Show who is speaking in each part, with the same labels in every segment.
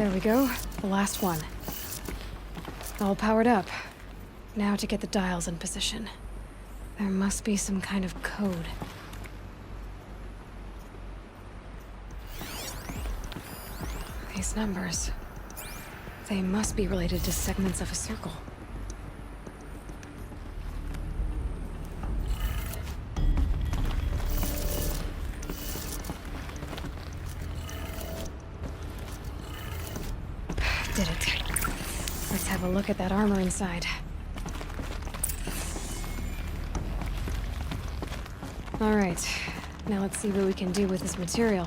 Speaker 1: There we go. The last one. All powered up. Now to get the dials in position. There must be some kind of code. These numbers. They must be related to segments of a circle. Did it. Let's have a look at that armor inside. All right. Now let's see what we can do with this material.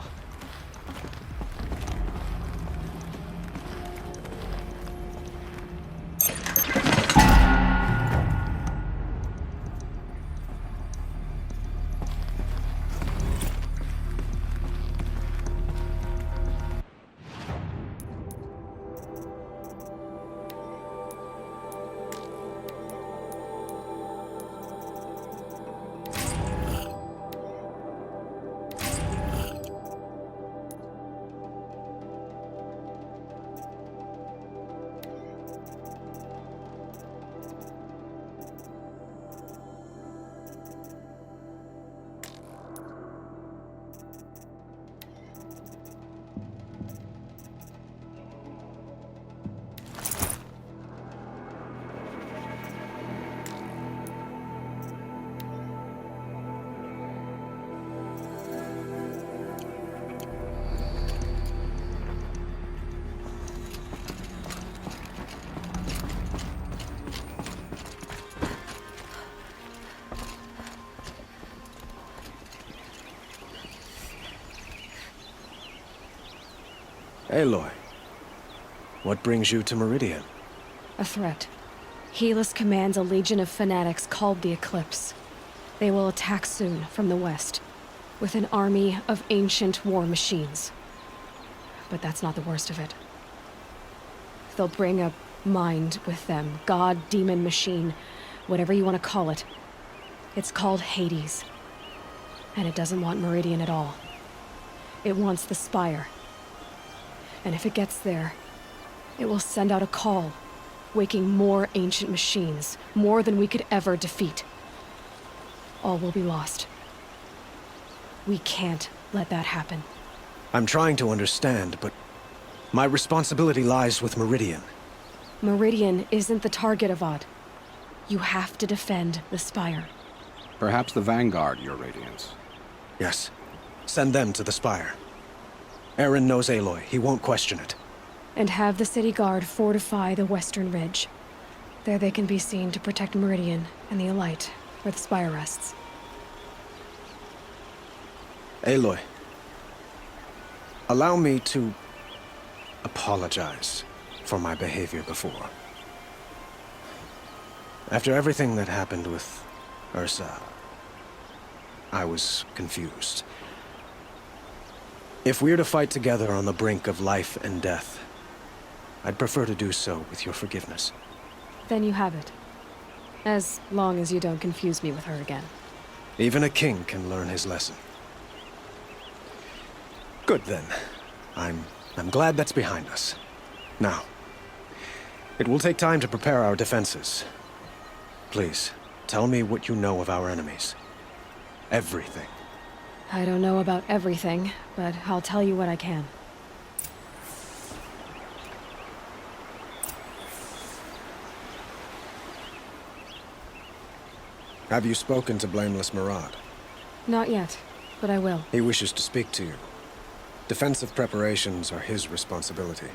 Speaker 2: Aloy, what brings you to Meridian?
Speaker 1: A threat. Helis commands a legion of fanatics called the Eclipse. They will attack soon from the west, with an army of ancient war machines. But that's not the worst of it. They'll bring a mind with them, god, demon, machine, whatever you want to call it. It's called Hades. And it doesn't want Meridian at all. It wants the Spire. And if it gets there, it will send out a call, waking more ancient machines, more than we could ever defeat. All will be lost. We can't let that happen.
Speaker 2: I'm trying to understand, but my responsibility lies with Meridian.
Speaker 1: Meridian isn't the target, Avad. You have to defend the Spire.
Speaker 3: Perhaps the Vanguard, Your Radiance.
Speaker 2: Yes. Send them to the Spire. Eren knows Aloy. He won't question it.
Speaker 1: And have the city guard fortify the western ridge. There they can be seen to protect Meridian and the Elite, where the Spire rests.
Speaker 2: Aloy, allow me to apologize for my behavior before. After everything that happened with Ursa, I was confused. If we're to fight together on the brink of life and death, I'd prefer to do so with your forgiveness.
Speaker 1: Then you have it. As long as you don't confuse me with her again.
Speaker 2: Even a king can learn his lesson. Good then. I'm glad that's behind us. Now, it will take time to prepare our defenses. Please, tell me what you know of our enemies. Everything.
Speaker 1: I don't know about everything, but I'll tell you what I can.
Speaker 2: Have you spoken to Blameless Murad?
Speaker 1: Not yet, but I will.
Speaker 2: He wishes to speak to you. Defensive preparations are his responsibility.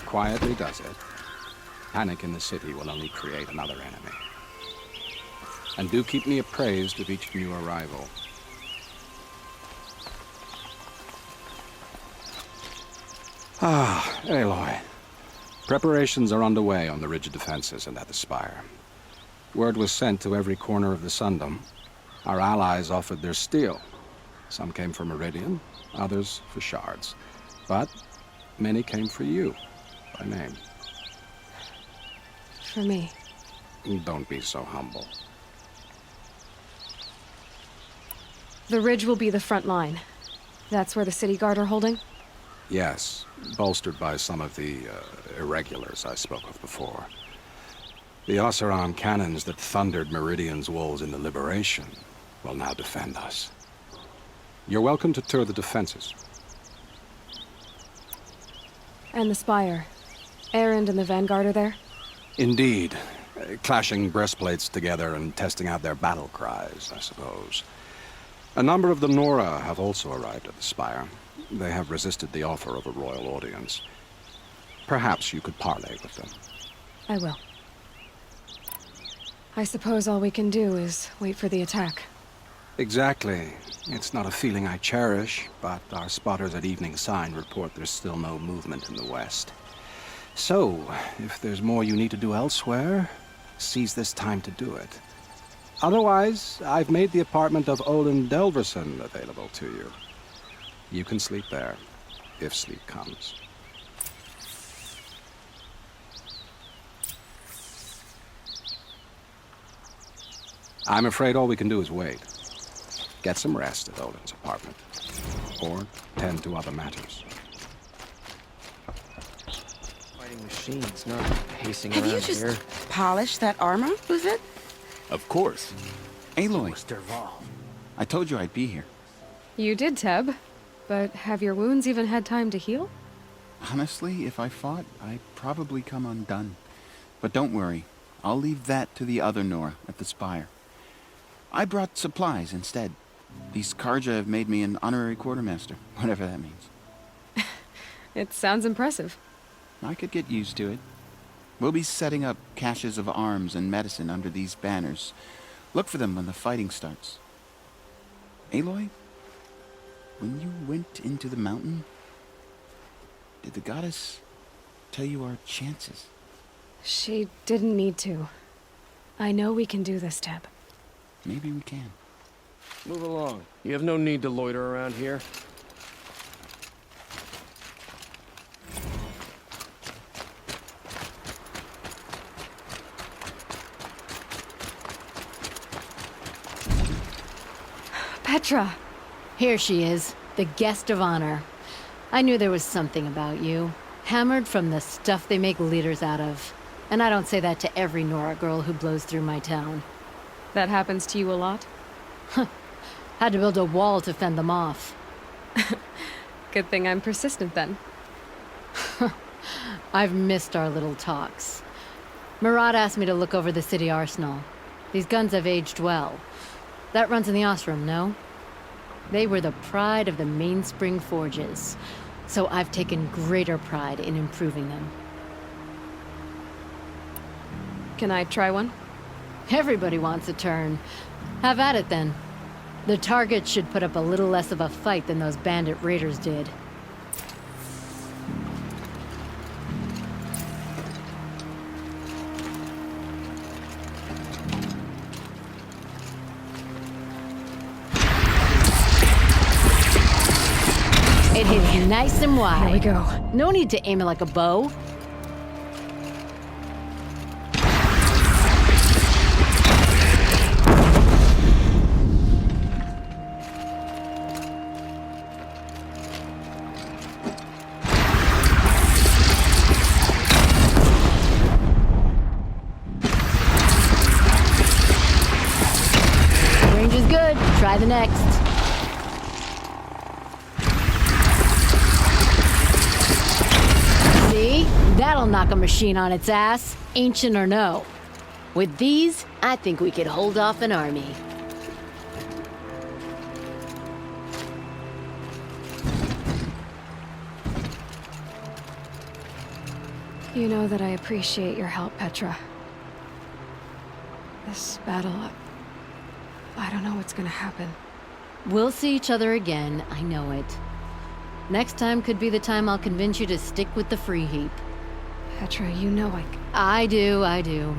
Speaker 3: Quietly does it. Panic in the city will only create another enemy. And do keep me appraised of each new arrival. Ah, Aloy. Preparations are underway on the ridge of defenses and at the Spire. Word was sent to every corner of the Sundom. Our allies offered their steel. Some came for Meridian, others for shards. But many came for you. by name.
Speaker 1: For me.
Speaker 3: Don't be so humble.
Speaker 1: The ridge will be the front line. That's where the city guard are holding?
Speaker 3: Yes, bolstered by some of the irregulars I spoke of before. The Oseram cannons that thundered Meridian's walls in the Liberation will now defend us. You're welcome to tour the defenses.
Speaker 1: And the Spire. Erend and the Vanguard are there?
Speaker 3: Indeed. Clashing breastplates together and testing out their battle cries, I suppose. A number of the Nora have also arrived at the Spire. They have resisted the offer of a royal audience. Perhaps you could parley with them.
Speaker 1: I will. I suppose all we can do is wait for the attack.
Speaker 3: Exactly. It's not a feeling I cherish, but our spotters at Evening Sign report there's still no movement in the west. So, if there's more you need to do elsewhere, seize this time to do it. Otherwise, I've made the apartment of Olin Delverson available to you. You can sleep there, if sleep comes. I'm afraid all we can do is wait. Get some rest at Olin's apartment, or tend to other matters.
Speaker 2: Fighting machines, not pacing
Speaker 4: Have
Speaker 2: around
Speaker 4: you just
Speaker 2: here.
Speaker 4: polished that armor, was it?
Speaker 5: Of course. Aloy,
Speaker 2: Derval.
Speaker 5: I told you I'd be here.
Speaker 1: You did, Teb. But have your wounds even had time to heal?
Speaker 5: Honestly, if I fought, I'd probably come undone. But don't worry, I'll leave that to the other Nora at the Spire. I brought supplies instead. These Karja have made me an honorary quartermaster, whatever that means.
Speaker 1: It sounds impressive.
Speaker 5: I could get used to it. We'll be setting up caches of arms and medicine under these banners. Look for them when the fighting starts. Aloy, when you went into the mountain, did the goddess tell you our chances?
Speaker 1: She didn't need to. I know we can do this, Teb.
Speaker 5: Maybe we can.
Speaker 2: Move along. You have no need to loiter around here.
Speaker 1: Petra!
Speaker 6: Here she is, the guest of honor. I knew there was something about you. Hammered from the stuff they make leaders out of. And I don't say that to every Nora girl who blows through my town.
Speaker 1: That happens to you a lot?
Speaker 6: Had to build a wall to fend them off.
Speaker 1: Good thing I'm persistent then.
Speaker 6: I've missed our little talks. Murad asked me to look over the city arsenal. These guns have aged well. That runs in the Osram, no? They were the pride of the Mainspring Forges, so I've taken greater pride in improving them.
Speaker 1: Can I try one?
Speaker 6: Everybody wants a turn. Have at it then. The target should put up a little less of a fight than those bandit raiders did. It hits nice and wide.
Speaker 1: Here we go.
Speaker 6: No need to aim it like a bow. Range is good. Try the next. See? That'll knock a machine on its ass, ancient or no. With these, I think we could hold off an army.
Speaker 1: You know that I appreciate your help, Petra. This battle, I don't know what's gonna happen.
Speaker 6: We'll see each other again, I know it. Next time could be the time I'll convince you to stick with the free heap.
Speaker 1: Petra, you know
Speaker 6: I do.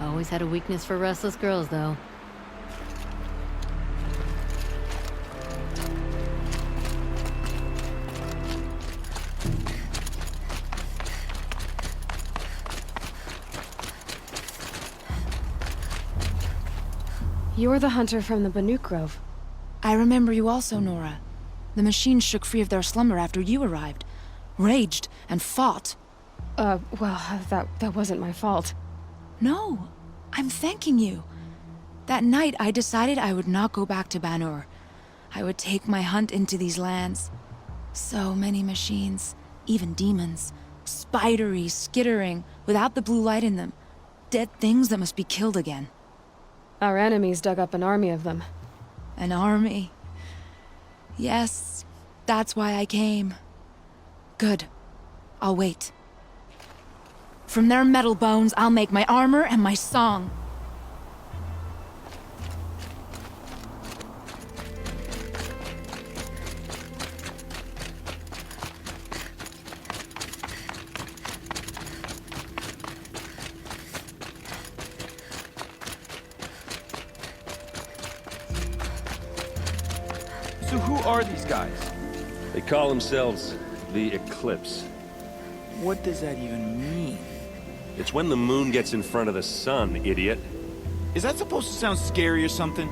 Speaker 6: Always had a weakness for restless girls, though.
Speaker 1: You're the hunter from the Banuk Grove.
Speaker 7: I remember you also, Nora. The machines shook free of their slumber after you arrived. Raged and fought.
Speaker 1: Well, that wasn't my fault.
Speaker 7: No, I'm thanking you. That night, I decided I would not go back to Banur. I would take my hunt into these lands. So many machines, even demons. Spidery, skittering, without the blue light in them. Dead things that must be killed again.
Speaker 1: Our enemies dug up an army of them.
Speaker 7: An army. Yes, that's why I came. Good. I'll wait. From their metal bones, I'll make my armor and my song.
Speaker 8: So who are these guys?
Speaker 9: They call themselves the Eclipse.
Speaker 8: What does that even mean?
Speaker 9: It's when the moon gets in front of the sun, idiot.
Speaker 8: Is that supposed to sound scary or something?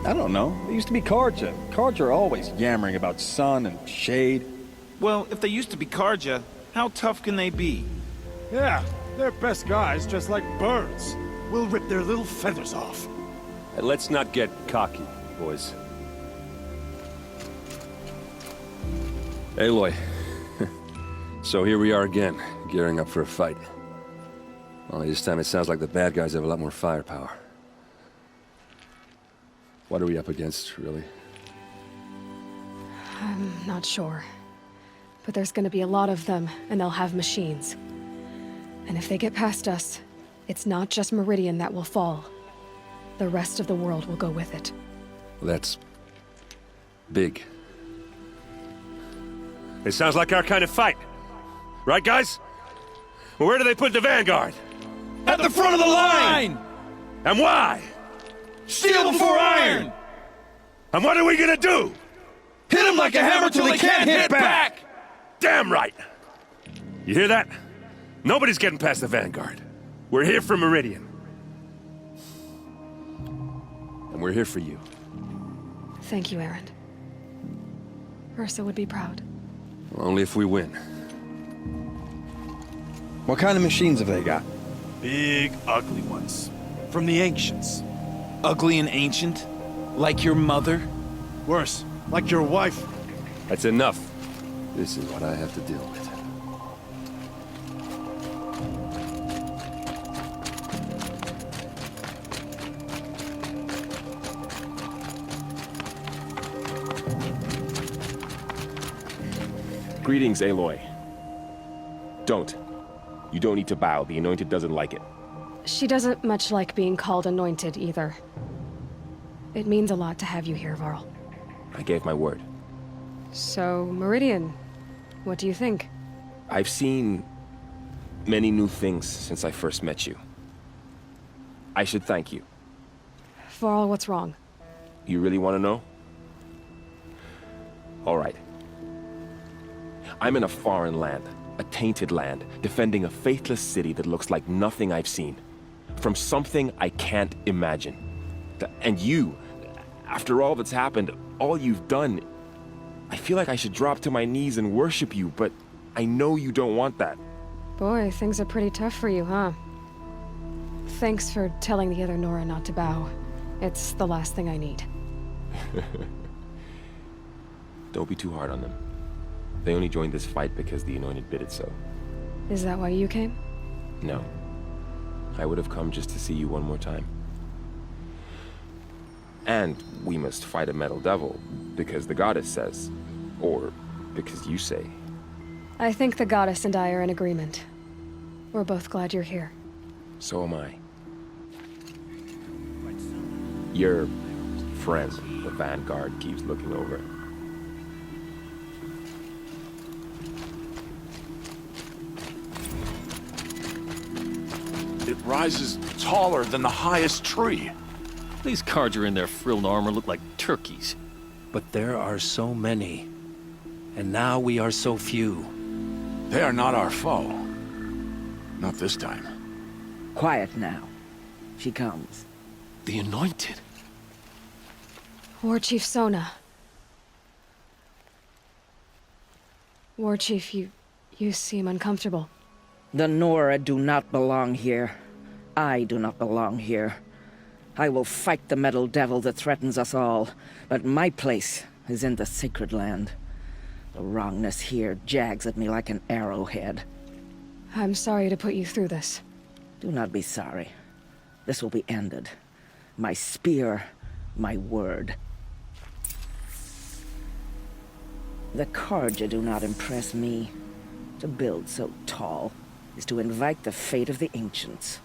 Speaker 10: I don't know. It used to be Karja. Karja are always yammering about sun and shade.
Speaker 8: Well, if they used to be Karja, how tough can they be?
Speaker 11: Yeah, they're best guys just like birds. We'll rip their little feathers off.
Speaker 9: And let's not get cocky, boys. Aloy. So here we are again, gearing up for a fight. Only this time it sounds like the bad guys have a lot more firepower. What are we up against, really?
Speaker 1: I'm not sure. But there's gonna be a lot of them, and they'll have machines. And if they get past us, it's not just Meridian that will fall. The rest of the world will go with it.
Speaker 9: Well, that's big. It sounds like our kind of fight. Right, guys? Well, where do they put the Vanguard?
Speaker 8: At the front of the line!
Speaker 9: And why?
Speaker 8: Steel before iron!
Speaker 9: And what are we gonna do?
Speaker 8: Hit him like a hammer till he can't hit back!
Speaker 9: Damn right! You hear that? Nobody's getting past the Vanguard. We're here for Meridian. And we're here for you.
Speaker 1: Thank you, Erend. Ursa would be proud.
Speaker 9: Well, only if we win.
Speaker 10: What kind of machines have they got?
Speaker 11: Big, ugly ones. From the ancients.
Speaker 8: Ugly and ancient? Like your mother?
Speaker 11: Worse, like your wife.
Speaker 9: That's enough. This is what I have to deal with.
Speaker 12: Greetings, Aloy. Don't. You don't need to bow. The Anointed doesn't like it.
Speaker 1: She doesn't much like being called anointed, either. It means a lot to have you here, Varl.
Speaker 12: I gave my word.
Speaker 1: So, Meridian, what do you think?
Speaker 12: I've seen many new things since I first met you. I should thank you.
Speaker 1: Varl, what's wrong?
Speaker 12: You really want to know? All right. I'm in a foreign land, a tainted land, defending a faithless city that looks like nothing I've seen. From something I can't imagine. And you, after all that's happened, all you've done, I feel like I should drop to my knees and worship you, but I know you don't want that.
Speaker 1: Boy, things are pretty tough for you, huh? Thanks for telling the other Nora not to bow. It's the last thing I need.
Speaker 12: Don't be too hard on them. They only joined this fight because the Anointed bid it so.
Speaker 1: Is that why you came?
Speaker 12: No. I would have come just to see you one more time. And we must fight a metal devil, because the goddess says. Or because you say.
Speaker 1: I think the goddess and I are in agreement. We're both glad you're here.
Speaker 12: So am I. Your friend, the Vanguard, keeps looking over.
Speaker 11: It rises taller than the highest tree.
Speaker 13: These Karja in their frilled armor look like turkeys.
Speaker 14: But there are so many. And now we are so few.
Speaker 11: They are not our foe. Not this time.
Speaker 4: Quiet now. She comes.
Speaker 13: The Anointed.
Speaker 1: War Chief Sona. War Chief, you seem uncomfortable.
Speaker 15: The Nora do not belong here. I do not belong here. I will fight the metal devil that threatens us all, but my place is in the sacred land. The wrongness here jags at me like an arrowhead.
Speaker 1: I'm sorry to put you through this.
Speaker 15: Do not be sorry. This will be ended. My spear, my word. The Carja do not impress me. To build so tall is to invite the fate of the ancients.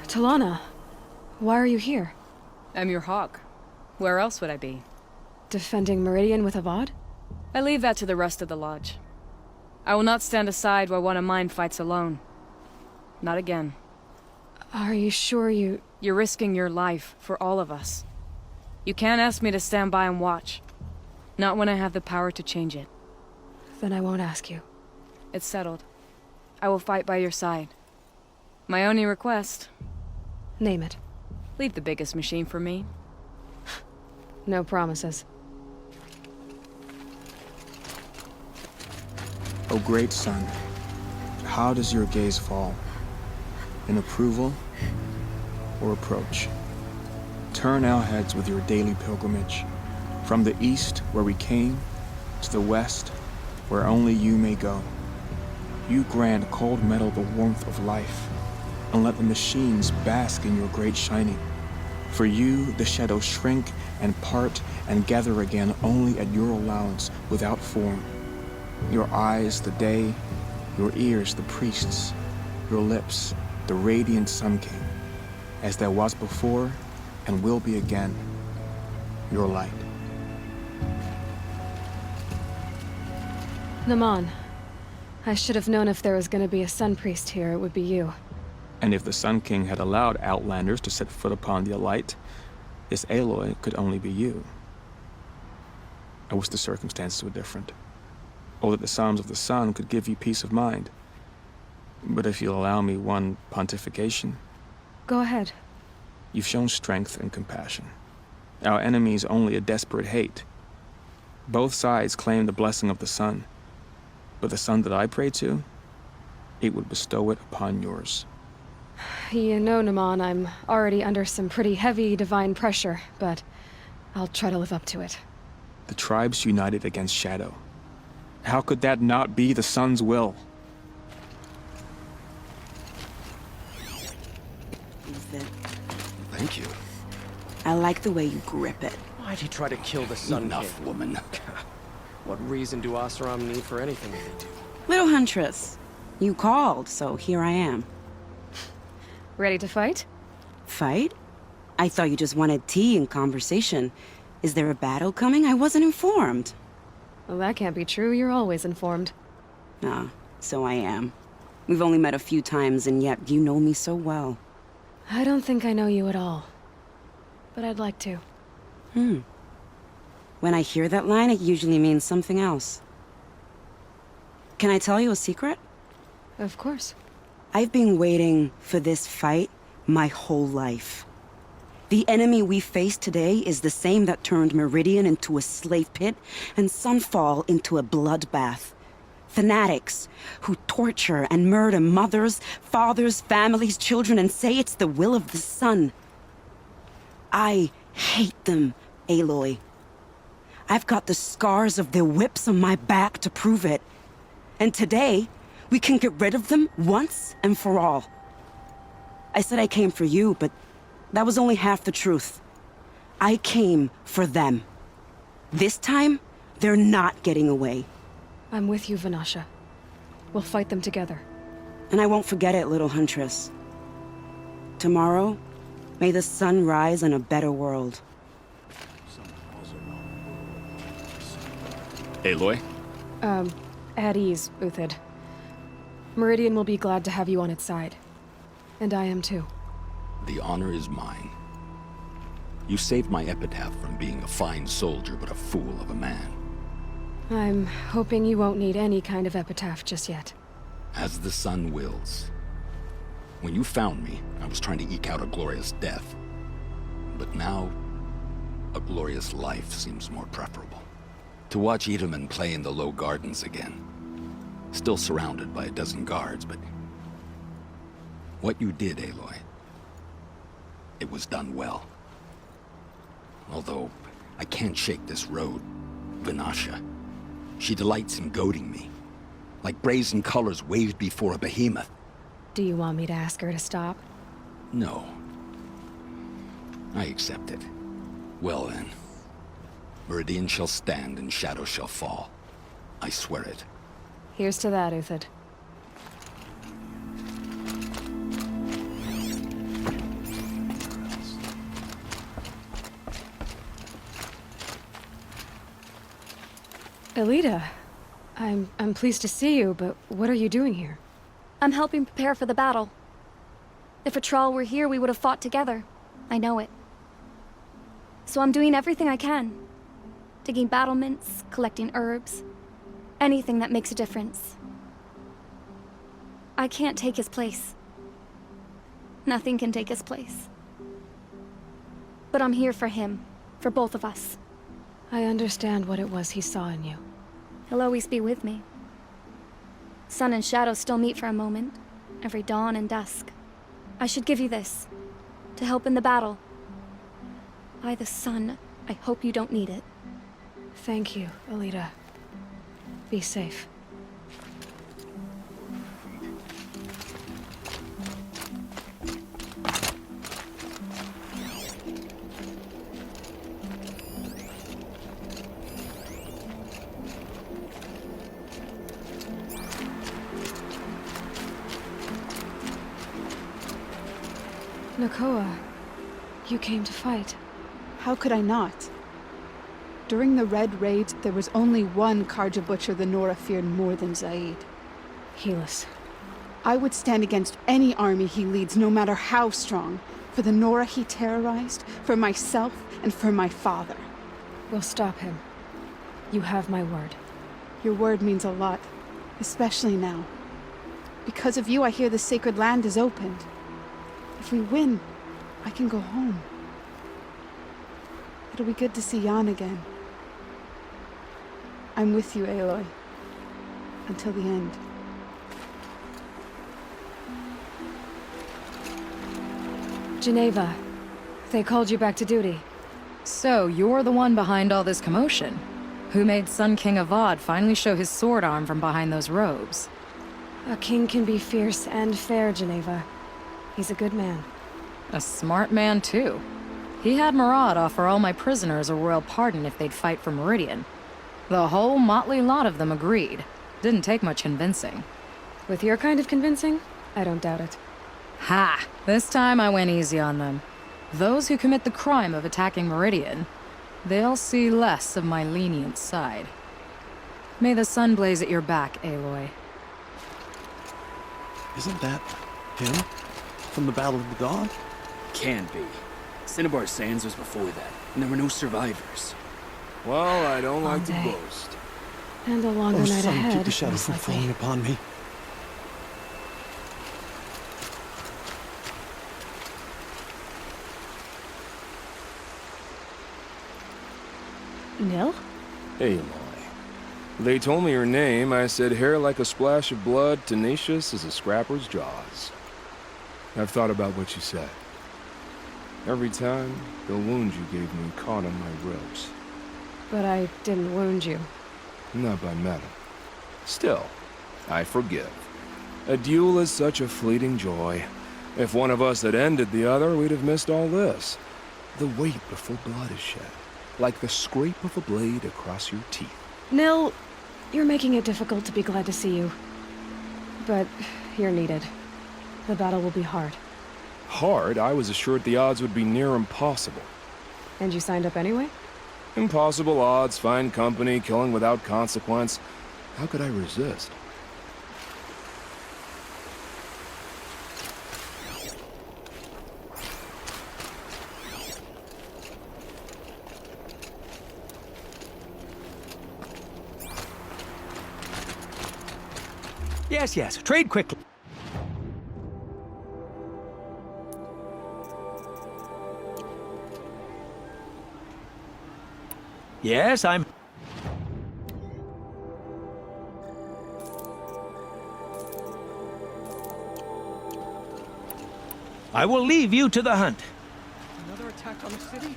Speaker 1: Talana, why are you here?
Speaker 16: I'm your hawk. Where else would I be?
Speaker 1: Defending Meridian with Avad?
Speaker 16: I leave that to the rest of the Lodge. I will not stand aside while one of mine fights alone. Not again.
Speaker 1: Are you sure you...
Speaker 16: You're risking your life for all of us. You can't ask me to stand by and watch. Not when I have the power to change it.
Speaker 1: Then I won't ask you.
Speaker 16: It's settled. I will fight by your side. My only request...
Speaker 1: Name it.
Speaker 16: Leave the biggest machine for me.
Speaker 1: No promises.
Speaker 17: O great sun, how does your gaze fall? In approval or approach? Turn our heads with your daily pilgrimage, from the east where we came, to the west where only you may go. You grant cold metal the warmth of life, and let the machines bask in your great shining. For you, the shadows shrink and part and gather again only at your allowance without form. Your eyes, the day, your ears, the priests, your lips, the radiant Sun King, as there was before and will be again, your light.
Speaker 1: Naman, I should have known if there was gonna be a Sun Priest here, it would be you.
Speaker 17: And if the Sun King had allowed Outlanders to set foot upon the Alight, this Aloy could only be you. I wish the circumstances were different, or that the Psalms of the Sun could give you peace of mind. But if you'll allow me one pontification...
Speaker 1: Go ahead.
Speaker 17: You've shown strength and compassion. Our enemy's only a desperate hate. Both sides claim the blessing of the sun, but the sun that I pray to, it would bestow it upon yours.
Speaker 1: You know, Naman, I'm already under some pretty heavy divine pressure, but I'll try to live up to it.
Speaker 17: The tribes united against Shadow. How could that not be the sun's will?
Speaker 2: Thank you.
Speaker 4: I like the way you grip it.
Speaker 2: Why'd he try to kill the Sun
Speaker 14: Enough,
Speaker 2: King?
Speaker 14: woman.
Speaker 2: What reason do Oseram need for anything they do?
Speaker 4: Little Huntress, you called, so here I am.
Speaker 1: Ready to fight?
Speaker 4: Fight? I thought you just wanted tea and conversation. Is there a battle coming? I wasn't informed.
Speaker 1: Well, that can't be true. You're always informed.
Speaker 4: Ah, so I am. We've only met a few times, and yet you know me so well.
Speaker 1: I don't think I know you at all. But I'd like to.
Speaker 4: When I hear that line, it usually means something else. Can I tell you a secret?
Speaker 1: Of course.
Speaker 4: I've been waiting for this fight my whole life. The enemy we face today is the same that turned Meridian into a slave pit and Sunfall into a bloodbath. Fanatics who torture and murder mothers, fathers, families, children, and say it's the will of the sun. I hate them, Aloy. I've got the scars of their whips on my back to prove it. And today, we can get rid of them once and for all. I said I came for you, but that was only half the truth. I came for them. This time, they're not getting away.
Speaker 1: I'm with you, Vanasha. We'll fight them together.
Speaker 4: And I won't forget it, little Huntress. Tomorrow, may the sun rise in a better world.
Speaker 13: Aloy?
Speaker 1: At ease, Uthid. Meridian will be glad to have you on its side. And I am too.
Speaker 14: The honor is mine. You saved my epitaph from being a fine soldier, but a fool of a man.
Speaker 1: I'm hoping you won't need any kind of epitaph just yet.
Speaker 14: As the sun wills. When you found me, I was trying to eke out a glorious death. But now, a glorious life seems more preferable. To watch Edelman play in the low gardens again. Still surrounded by a dozen guards, but... what you did, Aloy, it was done well. Although, I can't shake this road, Vanasha. She delights in goading me. Like brazen colors waved before a behemoth.
Speaker 1: Do you want me to ask her to stop?
Speaker 14: No. I accept it. Well then. Meridian shall stand and shadow shall fall. I swear it.
Speaker 1: Here's to that, Uthid. Elita, I'm pleased to see you, but what are you doing here?
Speaker 18: I'm helping prepare for the battle. If Atral were here, we would have fought together. I know it. So I'm doing everything I can. Digging battlements, collecting herbs. Anything that makes a difference. I can't take his place. Nothing can take his place. But I'm here for him. For both of us.
Speaker 1: I understand what it was he saw in you.
Speaker 18: He'll always be with me. Sun and shadow still meet for a moment. Every dawn and dusk. I should give you this. To help in the battle. By the sun, I hope you don't need it.
Speaker 1: Thank you, Elita. Be safe. Nakoa, you came to fight.
Speaker 19: How could I not? During the Red Raid, there was only one Carja Butcher the Nora feared more than Zaid.
Speaker 1: Helis.
Speaker 19: I would stand against any army he leads, no matter how strong. For the Nora he terrorized, for myself, and for my father.
Speaker 1: We'll stop him. You have my word.
Speaker 19: Your word means a lot, especially now. Because of you, I hear the sacred land is opened. If we win, I can go home. It'll be good to see Jan again. I'm with you, Aloy. Until the end.
Speaker 1: Geneva, they called you back to duty.
Speaker 16: So, you're the one behind all this commotion? Who made Sun King Avad finally show his sword arm from behind those robes?
Speaker 1: A king can be fierce and fair, Geneva. He's a good man.
Speaker 16: A smart man, too. He had Murad offer all my prisoners a royal pardon if they'd fight for Meridian. The whole motley lot of them agreed. Didn't take much convincing.
Speaker 1: With your kind of convincing, I don't doubt it.
Speaker 16: Ha! This time I went easy on them. Those who commit the crime of attacking Meridian, they'll see less of my lenient side. May the sun blaze at your back, Aloy.
Speaker 11: Isn't that him? From the Battle of the Dawn?
Speaker 20: Can't be. Cinnabar Sands was before that, and there were no survivors.
Speaker 11: Well, I don't like to
Speaker 1: day.
Speaker 11: boast.
Speaker 1: And a longer night
Speaker 11: Sun,
Speaker 1: ahead,
Speaker 11: keep the shadow
Speaker 1: most
Speaker 11: from
Speaker 1: likely.
Speaker 11: falling upon me.
Speaker 1: Nil?
Speaker 10: Aloy. They told me your name. I said hair like a splash of blood, tenacious as a scrapper's jaws. I've thought about what you said. Every time, the wound you gave me caught on my ribs.
Speaker 1: But I didn't wound you.
Speaker 10: Not by metal. Still, I forgive. A duel is such a fleeting joy. If one of us had ended the other, we'd have missed all this. The wait before blood is shed. Like the scrape of a blade across your teeth.
Speaker 1: Nil, you're making it difficult to be glad to see you. But you're needed. The battle will be hard.
Speaker 10: Hard? I was assured the odds would be near impossible.
Speaker 1: And you signed up anyway?
Speaker 10: Impossible odds, fine company, killing without consequence. How could I resist?
Speaker 21: Yes, trade quickly.
Speaker 8: Yes, I'm... I will leave you to the hunt.
Speaker 2: Another attack on the city?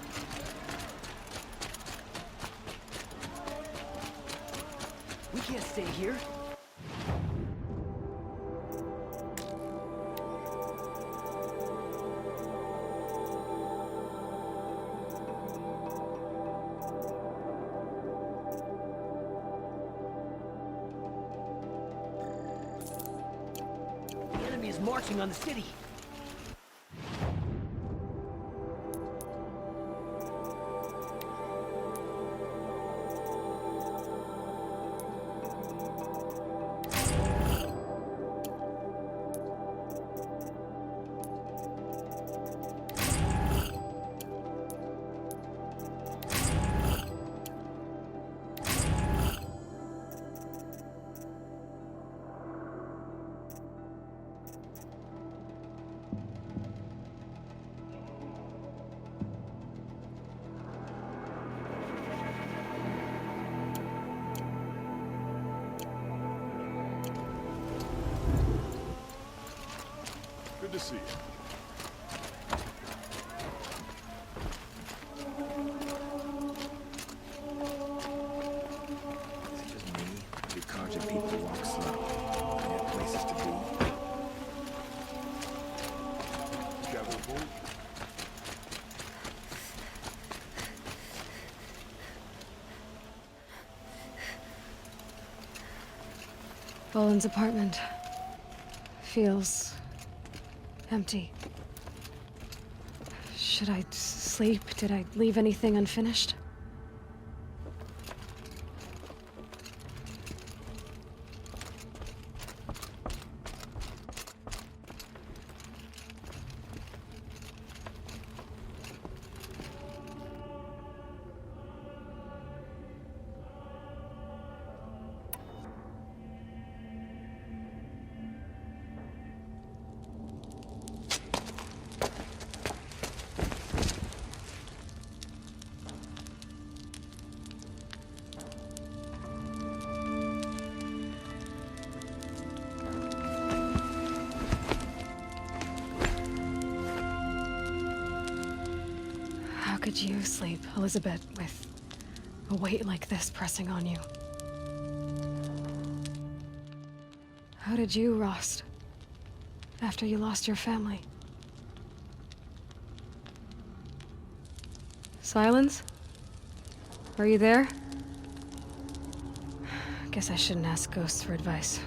Speaker 20: We can't stay here. The enemy is marching on the city.
Speaker 11: Good to see you.
Speaker 20: Is it just me? Or do Carja people walk slow? They have places to be.
Speaker 11: Gather a boat.
Speaker 1: Boland's apartment feels empty. Should I sleep? Did I leave anything unfinished? How could you sleep, Elizabeth, with a weight like this pressing on you? How did you, Rost, after you lost your family? Silence? Are you there? Guess I shouldn't ask ghosts for advice.